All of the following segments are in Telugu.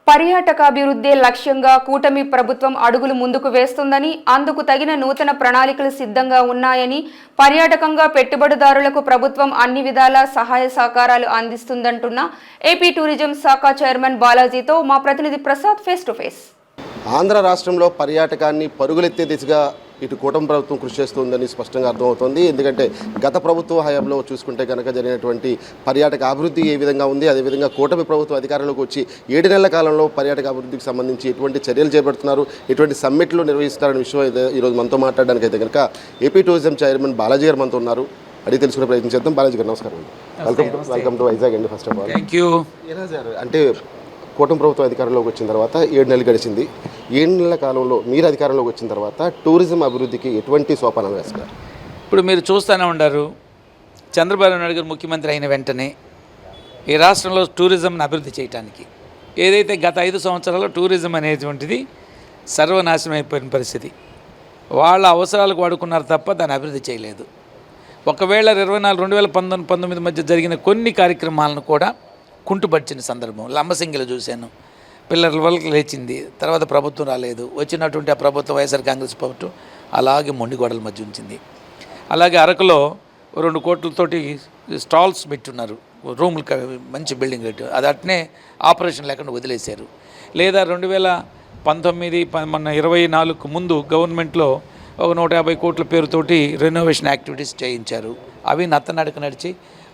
పర్యాటకాభివృద్ధి లక్ష్యంగా కూటమి ప్రభుత్వం అడుగులు ముందుకు వేస్తుందని, అందుకు తగిన నూతన ప్రణాళికలు సిద్ధంగా ఉన్నాయని, పర్యాటకంగా పెట్టుబడిదారులకు ప్రభుత్వం అన్ని విధాల సహాయ సహకారాలు అందిస్తుందంటున్న ఏపీ టూరిజం శాఖ చైర్మన్ బాలాజీతో మా ప్రతినిధి Prasad face to face. Andhra రాష్ట్రంలో పర్యాటకాన్ని పరుగులెత్తే దిశగా ఇటు కూటమి ప్రభుత్వం కృషి చేస్తుందని స్పష్టంగా అర్థమవుతోంది. ఎందుకంటే గత ప్రభుత్వ హయాంలో చూసుకుంటే కనుక జరిగినటువంటి పర్యాటక అభివృద్ధి ఏ విధంగా ఉంది, అదేవిధంగా కూటమి ప్రభుత్వం అధికారంలోకి వచ్చి 7 నెలల కాలంలో పర్యాటక అభివృద్ధికి సంబంధించి ఎటువంటి చర్యలు చేపడుతున్నారు, ఎటువంటి సమ్మిట్లు నిర్వహిస్తారనే విషయం ఈరోజు మనతో మాట్లాడడానికి అయితే కనుక ఏపీ టూరిజం చైర్మన్ బాలాజీ గారు మనతో ఉన్నారు. అడిగి తెలుసుకునే ప్రయత్నం చేద్దాం. బాలాజీ గారు నమస్కారం. వెల్కమ్ టు వైజాగ్ అండి. First of all thank you. అంటే కూటమి ప్రభుత్వం అధికారంలోకి వచ్చిన తర్వాత 7 నెలలు గడిచింది. 7 నెలల కాలంలో మీరు అధికారంలోకి వచ్చిన తర్వాత టూరిజం అభివృద్ధికి ఎటువంటి సోపానాలు వేస్తారు? ఇప్పుడు మీరు చూస్తూనే ఉన్నారు, చంద్రబాబు నాయుడు గారు ముఖ్యమంత్రి అయిన వెంటనే ఈ రాష్ట్రంలో టూరిజంని అభివృద్ధి చేయడానికి ఏదైతే గత 5 సంవత్సరాల్లో టూరిజం అనేటువంటిది సర్వనాశనం అయిపోయిన పరిస్థితి. వాళ్ళ అవసరాలకు వాడుకున్నారు తప్ప దాన్ని అభివృద్ధి చేయలేదు. ఒకవేళ 2019 మధ్య జరిగిన కొన్ని కార్యక్రమాలను కూడా కుంటుపరిచిన సందర్భం. లంబసింగిలో చూశాను, పిల్లల వరకు లేచింది, తర్వాత ప్రభుత్వం రాలేదు. వచ్చినటువంటి ఆ ప్రభుత్వం వైఎస్ఆర్ కాంగ్రెస్ ప్రభుత్వం అలాగే మొండిగోడల మధ్య ఉంచింది. అలాగే అరకులో 2 కోట్లతోటి స్టాల్స్ పెట్టున్నారు, రూములు మంచి బిల్డింగ్ కట్టి, అది అట్నే ఆపరేషన్ లేకుండా వదిలేశారు. లేదా 2019 మొన్న 24 ముందు గవర్నమెంట్లో ఒక 150 కోట్ల పేరుతోటి రెనోవేషన్ యాక్టివిటీస్ చేయించారు. అవి నత్తనడక నడిచి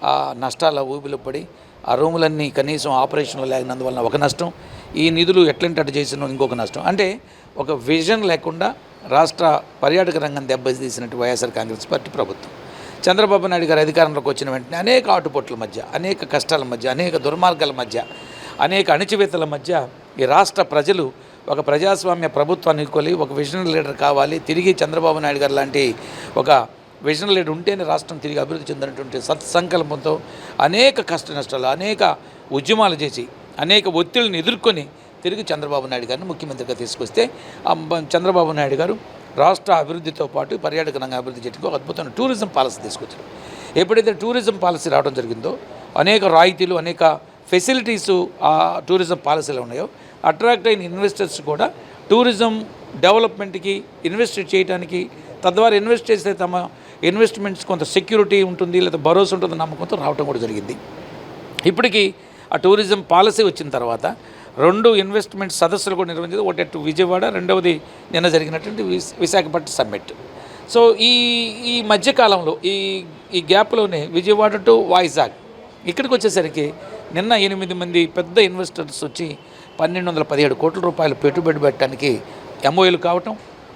ఆ నష్టాల ఊబిలో పడి ఆ రూములన్నీ కనీసం ఆపరేషన్లో లేనందువలన ఒక నష్టం, ఈ నిధులు ఎట్లంటే అటు చేసిన ఇంకొక నష్టం. అంటే ఒక విజన్ లేకుండా రాష్ట్ర పర్యాటక రంగం దెబ్బతీసినట్టు వైఎస్ఆర్ కాంగ్రెస్ పార్టీ ప్రభుత్వం. చంద్రబాబు నాయుడు గారు అధికారంలోకి వచ్చిన వెంటనే అనేక ఆటుపోట్ల మధ్య, అనేక కష్టాల మధ్య, అనేక దుర్మార్గాల మధ్య, అనేక అణచివేతల మధ్య ఈ రాష్ట్ర ప్రజలు ఒక ప్రజాస్వామ్య ప్రభుత్వాన్ని కోలి ఒక విజన్ లీడర్ కావాలి, తిరిగి చంద్రబాబు నాయుడు గారు లాంటి ఒక విజన్ లీడర్ ఉంటేనే రాష్ట్రం తిరిగి అభివృద్ధి చెందినటువంటి సత్సంకల్పంతో అనేక కష్ట నష్టాలు, అనేక ఉద్యమాలు చేసి, అనేక ఒత్తిడిని ఎదుర్కొని తిరిగి చంద్రబాబు నాయుడు గారిని ముఖ్యమంత్రిగా తీసుకొస్తే చంద్రబాబు నాయుడు గారు రాష్ట్ర అభివృద్ధితో పాటు పర్యాటక రంగ అభివృద్ధి చేయడానికి ఒక అద్భుతమైన టూరిజం పాలసీ తీసుకొచ్చారు. ఎప్పుడైతే టూరిజం పాలసీ రావడం జరిగిందో అనేక రాయితీలు, అనేక ఫెసిలిటీసు ఆ టూరిజం పాలసీలో ఉన్నాయో అట్రాక్ట్ అయిన ఇన్వెస్టర్స్ కూడా టూరిజం డెవలప్మెంట్కి ఇన్వెస్ట్ చేయడానికి, తద్వారా ఇన్వెస్ట్ చేస్తే తమ ఇన్వెస్ట్మెంట్స్ కొంత సెక్యూరిటీ ఉంటుంది, లేదా భరోసా ఉంటుంది నమ్మకంతో రావడం కూడా జరిగింది. ఇప్పటికీ ఆ టూరిజం పాలసీ వచ్చిన తర్వాత 2 ఇన్వెస్ట్మెంట్ సదస్సులు కూడా నిర్వహించింది. ఒకటి విజయవాడ, రెండవది నిన్న జరిగినటువంటి విశాఖపట్నం సమ్మిట్. సో ఈ మధ్యకాలంలో ఈ గ్యాప్లోనే విజయవాడ టు వైజాగ్ ఇక్కడికి వచ్చేసరికి నిన్న 8 మంది పెద్ద ఇన్వెస్టర్స్ వచ్చి 1217 కోట్ల రూపాయలు పెట్టుబడి పెట్టడానికి ఎంఓఏలు కావటం,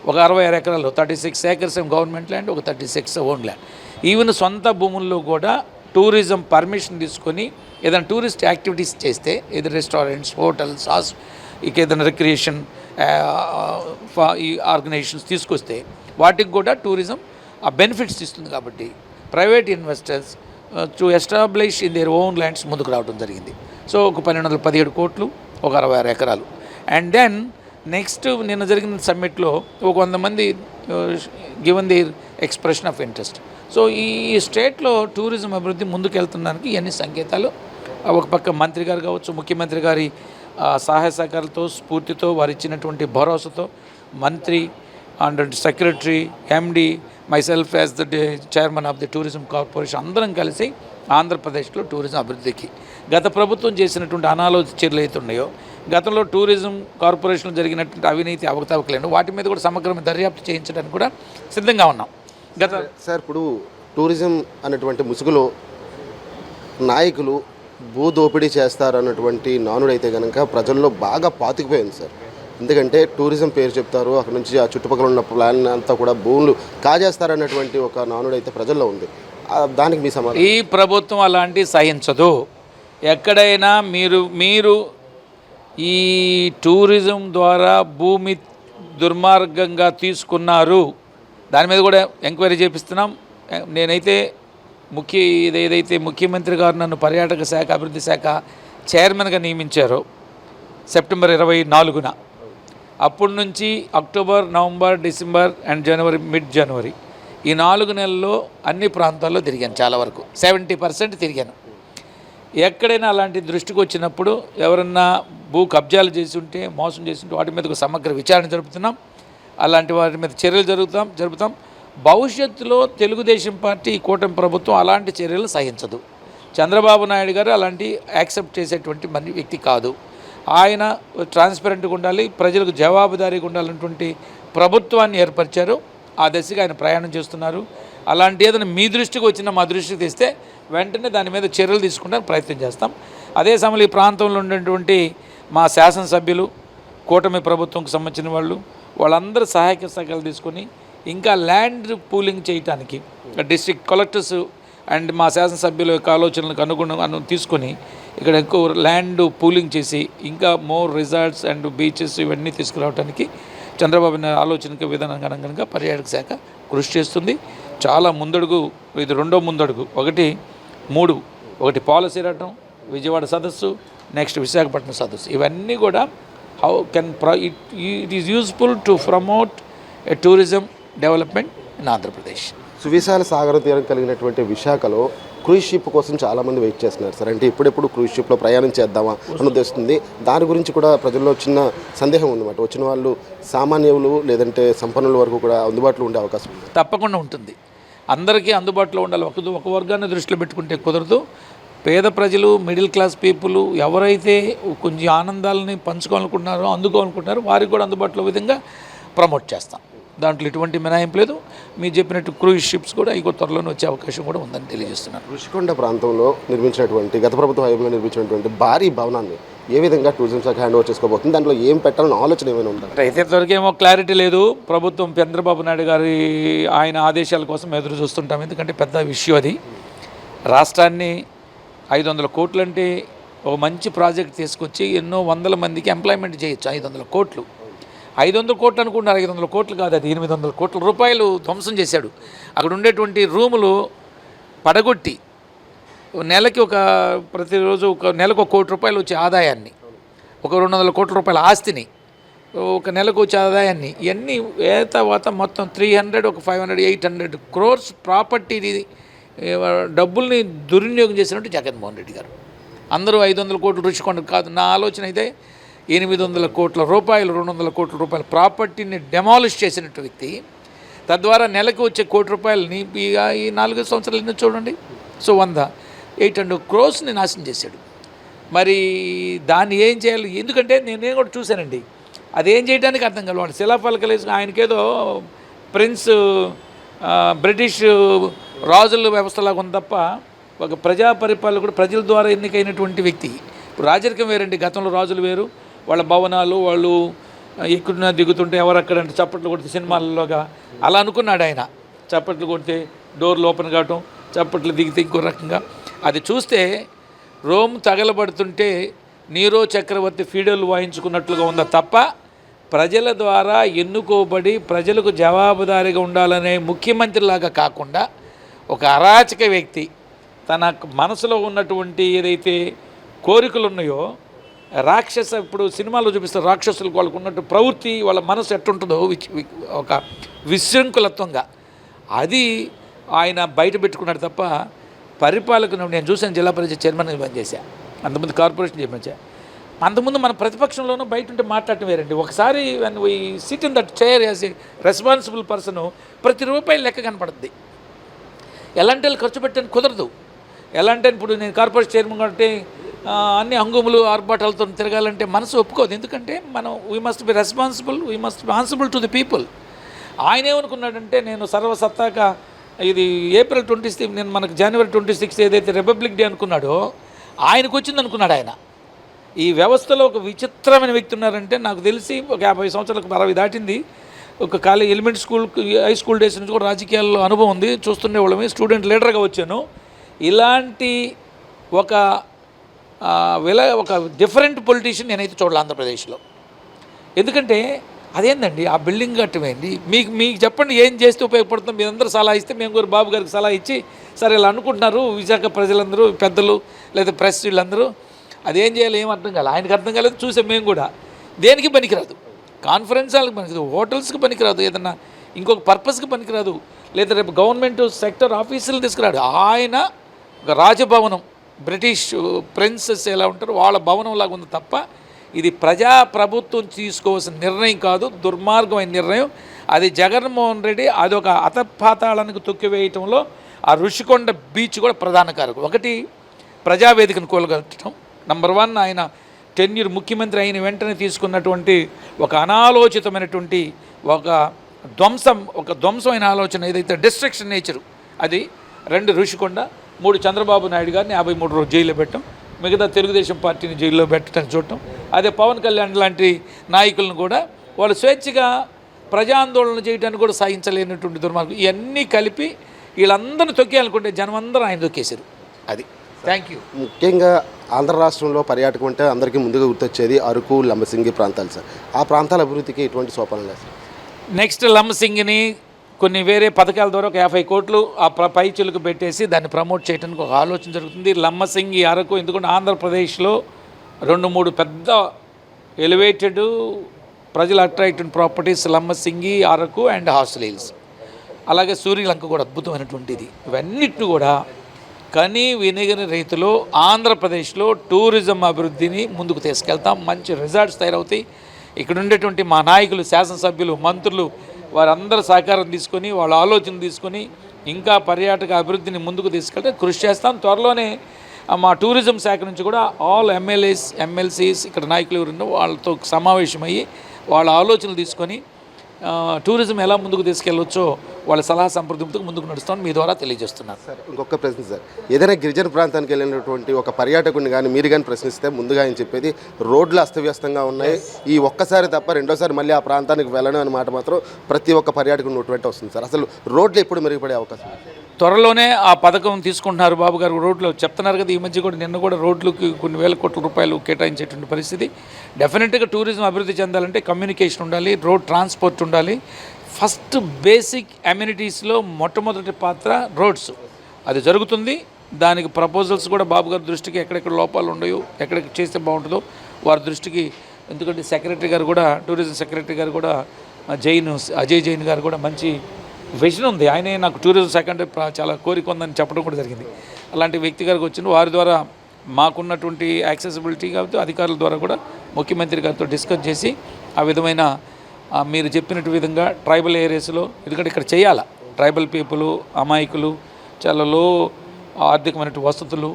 ఒక 66 ఎకరాలు 36 ఏకర్స్ గవర్నమెంట్ ల్యాండ్, ఒక 36 ఓన్ ల్యాండ్. ఈవెన్ సొంత భూముల్లో కూడా టూరిజం పర్మిషన్ తీసుకొని ఏదైనా టూరిస్ట్ యాక్టివిటీస్ చేస్తే, ఏదైనా రెస్టారెంట్స్, హోటల్స్, ఇక ఏదైనా రిక్రియేషన్ ఈ ఆర్గనైజేషన్స్ తీసుకొస్తే వాటికి కూడా టూరిజం ఆ బెనిఫిట్స్ ఇస్తుంది. కాబట్టి private investors to establish in their own lands ముందుకు రావడం జరిగింది. సో ఒక 1217 కోట్లు, ఒక 66 ఎకరాలు. అండ్ దెన్ నెక్స్ట్ నిన్న జరిగిన సమ్మిట్లో ఒక 100 మంది given their expression of interest. So ఈ స్టేట్లో టూరిజం అభివృద్ధి ముందుకెళ్తున్నదానికి ఇవన్నీ సంకేతాలు. ఒక పక్క మంత్రి గారు కావచ్చు, ముఖ్యమంత్రి గారి సహాయ సహకారాలతో, స్ఫూర్తితో, వారు ఇచ్చినటువంటి భరోసాతో మంత్రి and secretary, MD, myself as the chairman of the tourism corporation అందరం కలిసి ఆంధ్రప్రదేశ్లో టూరిజం అభివృద్ధికి గత ప్రభుత్వం చేసినటువంటి అనాలోచిత చర్యలు అయితే ఉన్నాయో, గతంలో టూరిజం కార్పొరేషన్లో జరిగినటువంటి అవినీతి అవకతవకలేను వాటి మీద కూడా సమగ్రమైన దర్యాప్తు చేయించడానికి కూడా సిద్ధంగా ఉన్నాం. సార్ ఇప్పుడు టూరిజం అనేటువంటి ముసుగులో నాయకులు భూదోపిడీ చేస్తారన్నటువంటి నానుడైతే కనుక ప్రజల్లో బాగా పాతుకుపోయింది సార్. ఎందుకంటే టూరిజం పేరు చెప్తారు, అక్కడ నుంచి ఆ చుట్టుపక్కల ఉన్న ప్లాన్ అంతా కూడా భూములు కాజేస్తారన్నటువంటి ఒక నానుడైతే ప్రజల్లో ఉంది. దానికి మీ సమాధానం? ఈ ప్రభుత్వం అలాంటి సహించదు. ఎక్కడైనా మీరు ఈ టూరిజం ద్వారా భూమి దుర్మార్గంగా తీసుకున్నారు, దాని మీద కూడా ఎంక్వైరీ చేపిస్తున్నాం. నేనైతే ఏదైతే ముఖ్యమంత్రి గారు నన్ను పర్యాటక శాఖ, అభివృద్ధి శాఖ చైర్మన్గా నియమించారో సెప్టెంబర్ 24న, అప్పటి నుంచి October, November, December and January, mid January ఈ 4 నెలల్లో అన్ని ప్రాంతాల్లో తిరిగాను. చాలా వరకు 70% తిరిగాను. ఎక్కడైనా అలాంటి దృష్టికి వచ్చినప్పుడు ఎవరన్నా భూ కబ్జాలు చేసి ఉంటే, మోసం చేసి ఉంటే వాటి మీద ఒక సమగ్ర విచారణ జరుపుతున్నాం. అలాంటి వాటి మీద చర్యలు జరుపుతాం. భవిష్యత్తులో తెలుగుదేశం పార్టీ, కూటమి ప్రభుత్వం అలాంటి చర్యలు సహించదు. చంద్రబాబు నాయుడు గారు అలాంటి యాక్సెప్ట్ చేసేటువంటి వ్యక్తి కాదు. ఆయన ట్రాన్స్పరెంట్గా ఉండాలి, ప్రజలకు జవాబుదారీగా ఉండాలన్నటువంటి ప్రభుత్వాన్ని ఏర్పరిచారు. ఆ దశగా ఆయన ప్రయాణం చేస్తున్నారు. అలాంటి ఏదైనా మీ దృష్టికి వచ్చినా మా దృష్టికి తెస్తే వెంటనే దాని మీద చర్యలు తీసుకుంటానికి ప్రయత్నం చేస్తాం. అదే సమయంలో ఈ ప్రాంతంలో ఉన్నటువంటి మా శాసనసభ్యులు, కూటమి ప్రభుత్వంకి సంబంధించిన వాళ్ళందరూ సహాయక సహకారాలు తీసుకొని ఇంకా ల్యాండ్ పూలింగ్ చేయడానికి డిస్ట్రిక్ట్ కలెక్టర్స్ అండ్ మా శాసనసభ్యుల యొక్క ఆలోచనలకు అనుగుణంగా తీసుకొని ఇక్కడ ఎక్కువ ల్యాండ్ పూలింగ్ చేసి ఇంకా మోర్ రిసార్ట్స్ అండ్ బీచెస్ ఇవన్నీ తీసుకురావడానికి చంద్రబాబు నాయుడు ఆలోచనకి విధానంగా కనుక పర్యాటక శాఖ కృషి చేస్తుంది. చాలా ముందడుగు, ఇది రెండో ముందడుగు. ఒకటి పాలసీ రావడం, విజయవాడ సదస్సు, నెక్స్ట్ విశాఖపట్నం సదస్సు, ఇవన్నీ కూడా how can it is useful to promote a tourism development in Andhra Pradesh. సువిశాల సాగర తీరం కలిగినటువంటి విశాఖలో క్రూజ్ షిప్ కోసం చాలామంది వెయిట్ చేస్తున్నారు సార్. అంటే ఇప్పుడెప్పుడు క్రూజ్ షిప్లో ప్రయాణం చేద్దామా అని ఉద్దేశిస్తుంది. దాని గురించి కూడా ప్రజల్లో చిన్న సందేహం ఉందన్నమాట. వచ్చిన వాళ్ళు సామాన్యులు లేదంటే సంపన్నుల వరకు కూడా అందుబాటులో ఉండే అవకాశం తప్పకుండా ఉంటుంది. అందరికీ అందుబాటులో ఉండాలి. ఒక వర్గాన్ని దృష్టిలో పెట్టుకుంటే కుదరదు. పేద ప్రజలు, మిడిల్ క్లాస్ పీపుల్ ఎవరైతే కొంచెం ఆనందాలని పంచుకోవాలనుకుంటున్నారో, అందుకోవాలనుకుంటున్నారో వారికి కూడా అందుబాటులో విధంగా ప్రమోట్ చేస్తాం. దాంట్లో ఎటువంటి మినహాయింపు లేదు. మీరు చెప్పినట్టు క్రూజ్ షిప్స్ కూడా ఇంకో త్వరలోనే వచ్చే అవకాశం కూడా ఉందని తెలియజేస్తున్నాను. ఋషికొండ ప్రాంతంలో నిర్మించినటువంటి గత ప్రభుత్వ హయాంలో నిర్మించినటువంటి భారీ భవనాన్ని ఏ విధంగా టూరిజం శాఖ హ్యాండ్ ఓవర్ చేసుకోబోతుంది? దాంట్లో ఏం పెట్టాలని ఆలోచన ఏమైనా ఉందా? అయితే ఇంతవరకేమో క్లారిటీ లేదు. ప్రభుత్వం చంద్రబాబు నాయుడు గారి ఆయన ఆదేశాల కోసం ఎదురు చూస్తుంటాం. ఎందుకంటే పెద్ద విషయం అది. రాష్ట్రాన్ని 500 కోట్లు అంటే ఒక మంచి ప్రాజెక్ట్ తీసుకొచ్చి ఎన్నో వందల మందికి ఎంప్లాయ్మెంట్ చేయొచ్చు. 500 కోట్లు 500 కోట్లు అనుకుంటున్నారు. 500 కోట్లు కాదు, అది 800 కోట్ల రూపాయలు ధ్వంసం చేశాడు. అక్కడ ఉండేటువంటి రూములు పడగొట్టి నెలకి ప్రతిరోజు నెలకు 1 కోటి రూపాయలు వచ్చే ఆదాయాన్ని, 200 కోట్ల రూపాయల ఆస్తిని, ఒక నెలకు వచ్చే ఆదాయాన్ని, ఇవన్నీ తర్వాత మొత్తం 300, 500, 800 crores ప్రాపర్టీని, డబ్బుల్ని దుర్వినియోగం చేసినట్టు జగన్మోహన్ రెడ్డి గారు. అందరూ 500 కోట్లు రుచికొండ కాదు. నా ఆలోచన అయితే 800 కోట్ల రూపాయలు, 200 కోట్ల రూపాయల ప్రాపర్టీని డెమాలిష్ చేసినట్టు వ్యక్తి. తద్వారా నెలకు వచ్చే 1 కోటి రూపాయలని ఈ 4 సంవత్సరాలు చూడండి. సో 800 crores నాశనం చేశాడు. మరి దాన్ని ఏం చేయాలి? ఎందుకంటే నేను కూడా చూశానండి. అదేం చేయడానికి అర్థం కాదు. వాడు శిలాఫలకలు వేసుకుని ఆయనకేదో ప్రిన్స్ బ్రిటిష్ రాజుల వ్యవస్థలాగా ఉంది తప్ప ఒక ప్రజా పరిపాలన కూడా ప్రజల ద్వారా ఎన్నికైనటువంటి వ్యక్తి. ఇప్పుడు రాజరికం వేరండి. గతంలో రాజులు వేరు, వాళ్ళ భవనాలు, వాళ్ళు ఎక్కువ దిగుతుంటే ఎవరు అక్కడంటే చప్పట్లు కొడితే సినిమాలలోగా అలా అనుకున్నాడు ఆయన. చప్పట్లు కొడితే డోర్లు ఓపెన్ కావటం, చప్పట్లు దిగితే ఇంకో రకంగా. అది చూస్తే రోమ్ తగలబడుతుంటే నీరో చక్రవర్తి ఫీడర్లు వాయించుకున్నట్లుగా ఉందా తప్ప ప్రజల ద్వారా ఎన్నుకోబడి ప్రజలకు జవాబుదారీగా ఉండాలనే ముఖ్యమంత్రిలాగా కాకుండా ఒక అరాచక వ్యక్తి తన మనసులో ఉన్నటువంటి ఏదైతే కోరికలు ఉన్నాయో ఇప్పుడు సినిమాలో చూపిస్తారు రాక్షసులకు వాళ్ళకు ఉన్నట్టు ప్రవృత్తి, వాళ్ళ మనసు ఎట్టుంటుందో ఒక విశృంఖలత్వంగా అది ఆయన బయట పెట్టుకున్నాడు తప్ప పరిపాలకును నేను చూసాను. జిల్లా పరిషత్ చైర్మన్ పనిచేశా, అంతకుముందు కార్పొరేషన్ చేయమనిచా. అంతకుముందు మన ప్రతిపక్షంలోనూ బయట ఉంటే మాట్లాడటం వేరండి. ఒకసారి we SIT in that chair as a responsible person ప్రతి రూపాయి లెక్క కనపడుద్ది. ఎలాంటి వాళ్ళు ఖర్చు పెట్టడానికి కుదరదు. ఎలా అంటే ఇప్పుడు నేను కార్పొరేషన్ చైర్మన్ అంటే అన్ని హంగుములు ఆర్భాటాలతో తిరగాలంటే మనసు ఒప్పుకోదు. ఎందుకంటే మనం we must be responsible, we must be answerable to the people. ఆయన ఏమనుకున్నాడంటే నేను సర్వసత్తాక ఇది April 26 నేను మనకు January 26 ఏదైతే రిపబ్లిక్ డే అనుకున్నాడో ఆయనకు వచ్చింది అనుకున్నాడు ఆయన. ఈ వ్యవస్థలో ఒక విచిత్రమైన వ్యక్తి ఉన్నారంటే నాకు తెలిసి ఒక 50 సంవత్సరాలకు 60 దాటింది. ఒక elementary school, high school days నుంచి కూడా రాజకీయాల్లో అనుభవం ఉంది. చూస్తుండే వాళ్ళమే స్టూడెంట్ లీడర్గా వచ్చాను. ఇలాంటి ఒక డిఫరెంట్ పొలిటీషియన్ నేనైతే చూడాలి ఆంధ్రప్రదేశ్లో. ఎందుకంటే అదేందండి ఆ బిల్డింగ్ కట్టమేంది, మీకు చెప్పండి ఏం చేస్తే ఉపయోగపడుతుంది. మీరందరూ సలహా ఇస్తే మేము కూడా బాబు గారికి సలహా ఇచ్చి సరే ఇలా అనుకుంటున్నారు విశాఖ ప్రజలందరూ, పెద్దలు లేదా ప్రెస్ వీళ్ళందరూ, అదేం చేయాలి ఏం అర్థం కాలేదు. ఆయనకు అర్థం కాలేదు, చూసే మేము కూడా. దేనికి పనికిరాదు, కాన్ఫరెన్స్ హాల్కి పనికిరాదు, హోటల్స్కి పనికిరాదు, ఏదన్నా ఇంకొక పర్పస్కి పనికిరాదు, లేదా రేపు గవర్నమెంట్ సెక్టర్ ఆఫీసులు తీసుకురాడు. ఆయన ఒక రాజభవనం బ్రిటిష్ ప్రిన్సెస్ ఎలా ఉంటారో వాళ్ళ భవనం లాగా ఉంది తప్ప ఇది ప్రభుత్వం తీసుకోవాల్సిన నిర్ణయం కాదు, దుర్మార్గమైన నిర్ణయం. అది జగన్మోహన్ రెడ్డి అదొక అతపాతాళానికి తొక్కివేయటంలో ఆ ఋషికొండ బీచ్ కూడా ప్రధాన కారకం. ఒకటి ప్రజావేదికను కూలగొట్టడం, నంబర్ 1 ఆయన టెన్యూర్ ముఖ్యమంత్రి అయిన వెంటనే తీసుకున్నటువంటి ఒక అనాలోచితమైనటువంటి ఒక ధ్వంసమైన ఆలోచన ఏదైతే డిస్ట్రక్షన్ నేచరు అది. 2 ఋషికొండ, 3 చంద్రబాబు నాయుడు గారిని 53 రోజులు జైల్లో పెట్టడం, మిగతా తెలుగుదేశం పార్టీని జైల్లో పెట్టడానికి చూడటం, అదే పవన్ కళ్యాణ్ లాంటి నాయకులను కూడా వాళ్ళు స్వేచ్ఛగా ప్రజాందోళన చేయడానికి కూడా సాధించలేనటువంటి దుర్మార్గం. ఇవన్నీ కలిపి వీళ్ళందరినీ తొక్కేయాలనుకుంటే జనం అందరూ ఆయన తొక్కేశారు. అది. Thank you. ముఖ్యంగా ఆంధ్ర రాష్ట్రంలో పర్యాటకం అంటే అందరికీ ముందుగా గుర్తొచ్చేది అరకు, లంబసింగి ప్రాంతాలు సార్. ఆ ప్రాంతాల అభివృద్ధికి ఎటువంటి సోపానం లేదు సార్? నెక్స్ట్ లంబసింగిని కొన్ని వేరే పథకాల ద్వారా ఒక 50 కోట్లు ఆ పై చిలుకు పెట్టేసి దాన్ని ప్రమోట్ చేయడానికి ఒక ఆలోచన జరుగుతుంది. లంబసింగి, అరకు, ఎందుకంటే ఆంధ్రప్రదేశ్లో 2-3 పెద్ద ఎలివేటెడ్ ప్రజలు attracted properties Lambasingi, Araku and Horsley hills. అలాగే సూర్యలంక కూడా అద్భుతమైనటువంటిది. ఇవన్నిటిని కూడా కని వినిగని రైతులు ఆంధ్రప్రదేశ్లో టూరిజం అభివృద్ధిని ముందుకు తీసుకెళ్తాం. మంచి రిజార్ట్స్ తయారవుతాయి. ఇక్కడ ఉండేటువంటి మా నాయకులు, శాసనసభ్యులు, మంత్రులు వారందరూ సహకారం తీసుకొని వాళ్ళ ఆలోచన తీసుకొని ఇంకా పర్యాటక అభివృద్ధిని ముందుకు తీసుకెళ్తే కృషి చేస్తాం. త్వరలోనే మా టూరిజం శాఖ నుంచి కూడా ఆల్ ఎమ్మెల్యేస్, ఎమ్మెల్సీస్ ఇక్కడ నాయకులు ఎవరున్నారో వాళ్ళతో సమావేశమయ్యి వాళ్ళ ఆలోచనలు తీసుకొని టూరిజం ఎలా ముందుకు తీసుకెళ్ళవచ్చో వాళ్ళ సలహా సంప్రదింపులకు ముందుకు నడుస్తామని మీ ద్వారా తెలియజేస్తున్నారు. సార్ ఇంకొక ప్రశ్న సార్, ఏదైనా గిరిజన ప్రాంతానికి వెళ్ళినటువంటి ఒక పర్యాటకుడిని కానీ మీరు కానీ ప్రశ్నిస్తే ముందుగా ఆయన చెప్పేది రోడ్లు అస్తవ్యస్తంగా ఉన్నాయి, ఈ ఒక్కసారి తప్ప రెండోసారి మళ్ళీ ఆ ప్రాంతానికి వెళ్ళను అనే మాట మాత్రం ప్రతి ఒక్క పర్యాటకుని నోటి వస్తుంది సార్. అసలు రోడ్లు ఎప్పుడు మెరుగుపడే అవకాశం? త్వరలోనే ఆ పథకం తీసుకుంటున్నారు బాబు గారు. రోడ్లు చెప్తున్నారు కదా, ఈ మధ్య కూడా నిన్న కూడా రోడ్లకి కొన్ని వేల కోట్ల రూపాయలు కేటాయించేటువంటి పరిస్థితి. డెఫినెట్గా టూరిజం అభివృద్ధి చెందాలంటే కమ్యూనికేషన్ ఉండాలి, రోడ్ ట్రాన్స్పోర్ట్ ఉండాలి. ఫస్ట్ బేసిక్ అమ్యూనిటీస్లో మొట్టమొదటి పాత్ర రోడ్స్. అది జరుగుతుంది. దానికి ప్రపోజల్స్ కూడా బాబు గారి దృష్టికి ఎక్కడెక్కడ లోపాలు ఉన్నాయో, ఎక్కడెక్కడ చేస్తే బాగుంటుందో వారి దృష్టికి, ఎందుకంటే సెక్రటరీ గారు కూడా, టూరిజం సెక్రటరీ గారు కూడా అజయ్ జైన్ గారు కూడా మంచి విజన్ ఉంది. ఆయనే నాకు టూరిజం శాఖ అంటే చాలా కోరిక ఉందని చెప్పడం కూడా జరిగింది. అలాంటి వ్యక్తి గారికి వచ్చిన వారి ద్వారా మాకున్నటువంటి యాక్సెసిబిలిటీ కాబట్టి అధికారుల ద్వారా కూడా ముఖ్యమంత్రి గారితో డిస్కస్ చేసి ఆ విధమైన మీరు చెప్పినట్టు విధంగా ట్రైబల్ ఏరియాస్లో, ఎందుకంటే ఇక్కడ చేయాలా, ట్రైబల్ పీపుల్, అమాయకులు, చాలా లో ఆర్థికమైన వసతులు,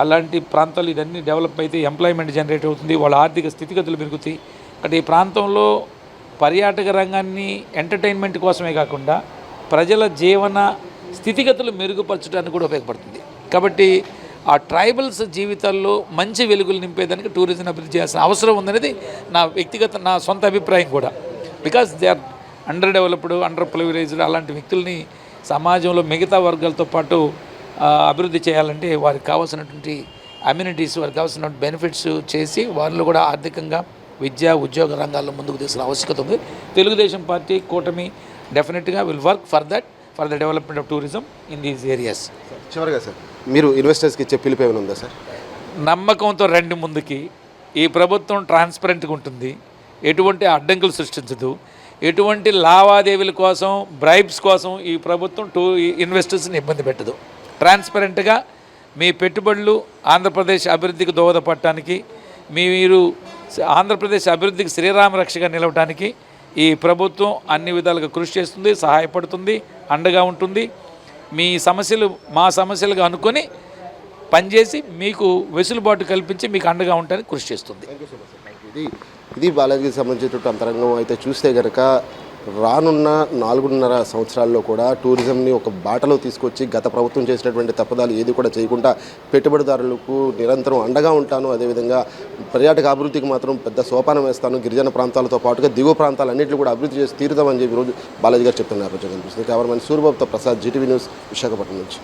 అలాంటి ప్రాంతాలు ఇదన్నీ డెవలప్ అయితే ఎంప్లాయ్మెంట్ జనరేట్ అవుతుంది, వాళ్ళ ఆర్థిక స్థితిగతులు పెరుగుతాయి. అంటే ఈ ప్రాంతంలో పర్యాటక రంగాన్ని ఎంటర్టైన్మెంట్ కోసమే కాకుండా ప్రజల జీవన స్థితిగతులు మెరుగుపరచడానికి కూడా ఉపయోగపడుతుంది. కాబట్టి ఆ ట్రైబల్స్ జీవితాల్లో మంచి వెలుగులు నింపేదానికి టూరిజం అభివృద్ధి చేయాల్సిన అవసరం ఉందనేది నా సొంత అభిప్రాయం కూడా. Because they are under developed, under privileged అలాంటి వ్యక్తుల్ని సమాజంలో మిగతా వర్గాలతో పాటు అభివృద్ధి చేయాలంటే వారికి కావాల్సినటువంటి అమ్యూనిటీస్, వారికి కావాల్సిన బెనిఫిట్స్ చేసి వాళ్ళు కూడా ఆర్థికంగా విద్యా ఉద్యోగ రంగాల్లో ముందుకు తీసుకునే ఆవశ్యకత ఉంది. తెలుగుదేశం పార్టీ కూటమి డెఫినెట్గా will work for the development of tourism in these areas. చివరిగా సార్ మీరు ఇన్వెస్టర్స్కి ఇచ్చే పిలుపు ఏమైనా ఉందా సార్? నమ్మకంతో రండి ముందుకి. ఈ ప్రభుత్వం ట్రాన్స్పరెంట్గా ఉంటుంది, ఎటువంటి అడ్డంకులు సృష్టించదు, ఎటువంటి లావాదేవీల కోసం, బ్రైబ్స్ కోసం ఈ ప్రభుత్వం ఇన్వెస్టర్స్ని ఇబ్బంది పెట్టదు. ట్రాన్స్పరెంట్గా మీ పెట్టుబడులు ఆంధ్రప్రదేశ్ అభివృద్ధికి దోహదపడటానికి, మీరు ఆంధ్రప్రదేశ్ అభివృద్ధికి శ్రీరామ రక్షగా నిలవడానికి ఈ ప్రభుత్వం అన్ని విధాలుగా కృషి చేస్తుంది, సహాయపడుతుంది, అండగా ఉంటుంది. మీ సమస్యలు మా సమస్యలుగా అనుకొని పనిచేసి మీకు వెసులుబాటు కల్పించి మీకు అండగా ఉండడానికి కృషి చేస్తుంది. ఇది బాలాజీకి సంబంధించినటువంటి అంతరంగం. అయితే చూస్తే కనుక రానున్న 4.5 సంవత్సరాల్లో కూడా టూరిజంని ఒక బాటలో తీసుకొచ్చి గత ప్రభుత్వం చేసినటువంటి తప్పుదాలు ఏది కూడా చేయకుండా పెట్టుబడిదారులకు నిరంతరం అండగా ఉంటాను, అదేవిధంగా పర్యాటక అభివృద్ధికి మాత్రం పెద్ద సోపానం వేస్తాను, గిరిజన ప్రాంతాలతో పాటుగా దిగువ ప్రాంతాలన్నింటినీ కూడా అభివృద్ధి చేసి తీరుదామని చెప్పి ఈరోజు బాలాజీ గారు చెప్తున్నారు. కనిపిస్తుంది. కెమెరామెన్ సూర్యబాబుతో ప్రసాద్, జీటీవీ న్యూస్, విశాఖపట్నం నుంచి.